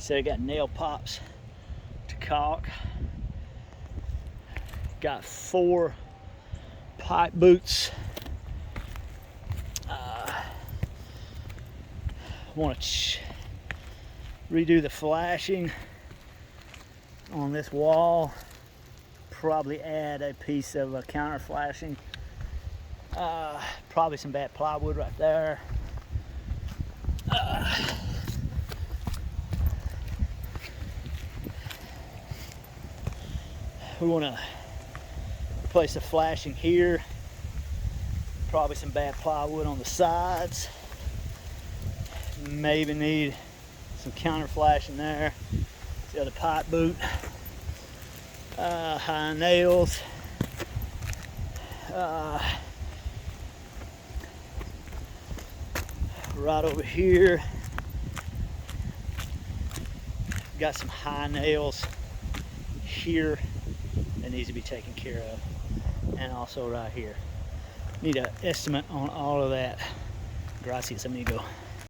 So I got nail pops to caulk. Got 4 pipe boots. Want to redo the flashing on this wall. Probably add a piece of counter flashing. Probably some bad plywood right there. We want to replace the flashing here. Probably some bad plywood on the sides. Maybe need some counter flashing there. The other pipe boot. High nails. Right over here, got some high nails here that needs to be taken care of, and also right here. Need an estimate on all of that. Gracias, amigo.